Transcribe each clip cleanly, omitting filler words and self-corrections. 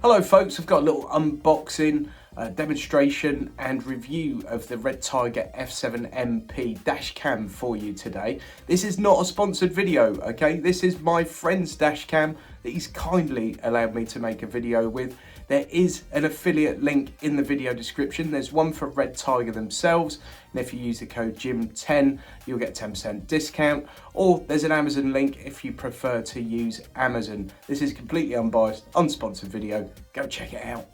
Hello folks, I've got a little unboxing, demonstration and review of the RedTiger F7NP Dashcam for you today. This is not a sponsored video, okay? This is my friend's dashcam that he's kindly allowed me to make a video with. There is an affiliate link in the video description. There's one for RedTiger themselves, and if you use the code 𝘲𝙉�10, you'll get 10% discount. Or there's an Amazon link if you prefer to use Amazon. This is completely unbiased, unsponsored video. Go check it out.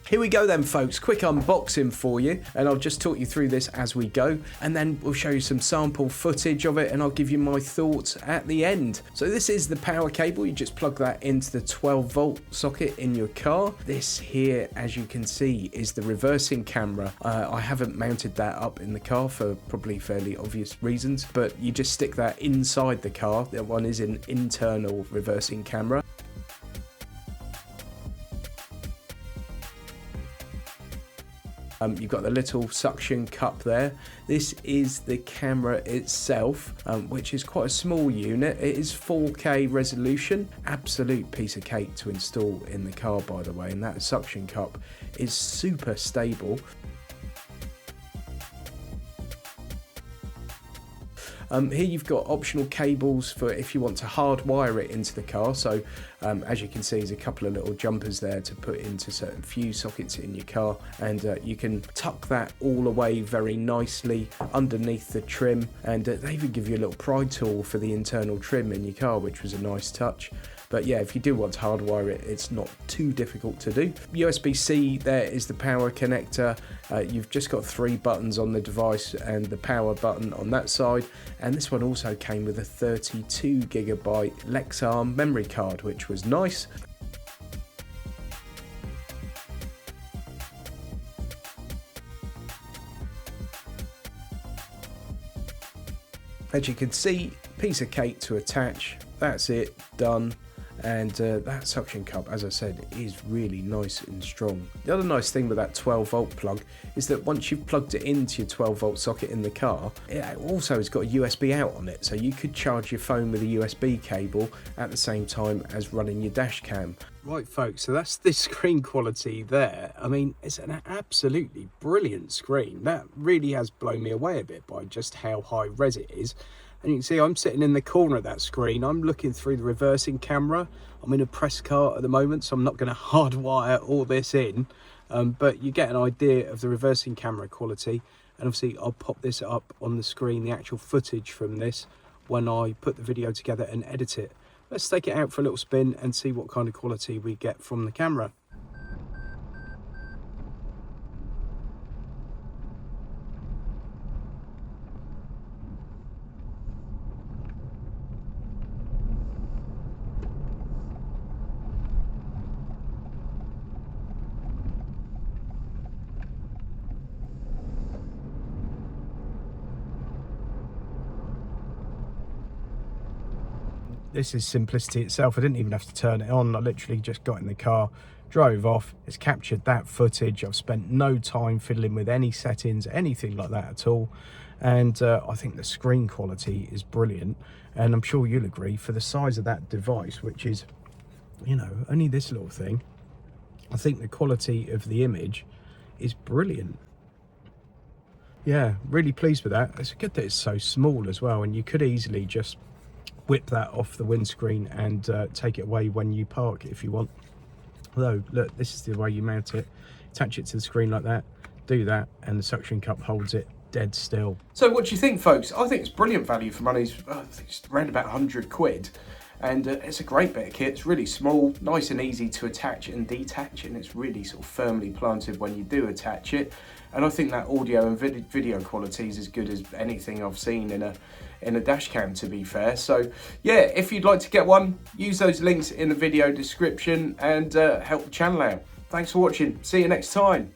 Here we go then folks, quick unboxing for you, and I'll just talk you through this as we go, and then we'll show you some sample footage of it and I'll give you my thoughts at the end. So this is the power cable. You just plug that into the 12-volt socket in your car. This here, as you can see, is the reversing camera. I haven't mounted that up in the car for probably fairly obvious reasons, but you just stick that inside the car. That one is an internal reversing camera. You've got the little suction cup there. This is the camera itself, which is quite a small unit. It is 4K resolution. Absolute piece of cake to install in the car, by the way, and that suction cup is super stable. Here you've got optional cables for if you want to hardwire it into the car. So as you can see, there's a couple of little jumpers there to put into certain fuse sockets in your car, and you can tuck that all away very nicely underneath the trim, and they even give you a little pry tool for the internal trim in your car, which was a nice touch. But yeah, if you do want to hardwire it, it's not too difficult to do. USB-C, there is the power connector. You've just got 3 buttons on the device and the power button on that side. And this one also came with a 32GB Lexarm memory card, which was nice. As you can see, piece of cake to attach. That's it, done. And that suction cup, as I said, is really nice and strong. The other nice thing with that 12-volt plug is that once you've plugged it into your 12-volt socket in the car, it also has got a USB out on it, so you could charge your phone with a USB cable at the same time as running your dash cam. Right folks, so that's the screen quality there. I mean, it's an absolutely brilliant screen. That really has blown me away a bit by just how high res it is. And you can see I'm sitting in the corner of that screen. I'm looking through the reversing camera. I'm in a press car at the moment, so I'm not going to hardwire all this in. But you get an idea of the reversing camera quality. And obviously I'll pop this up on the screen, the actual footage from this, when I put the video together and edit it. Let's take it out for a little spin and see what kind of quality we get from the camera. This is simplicity itself. I didn't even have to turn it on. I literally just got in the car, drove off. It's captured that footage. I've spent no time fiddling with any settings, anything like that at all. And I think the screen quality is brilliant. And I'm sure you'll agree, for the size of that device, which is, you know, only this little thing, I think the quality of the image is brilliant. Yeah, really pleased with that. It's good that it's so small as well, and you could easily just whip that off the windscreen and take it away when you park if you want. Although, look, this is the way you mount it. Attach it to the screen like that, do that, and the suction cup holds it dead still. So what do you think, folks? I think it's brilliant value for money. I think it's around about 100 quid. And it's a great bit of kit. It's really small, nice and easy to attach and detach, and it's really sort of firmly planted when you do attach it. And I think that audio and video quality is as good as anything I've seen in a dash cam, to be fair. So yeah, if you'd like to get one, use those links in the video description and help the channel out. Thanks for watching. See you next time.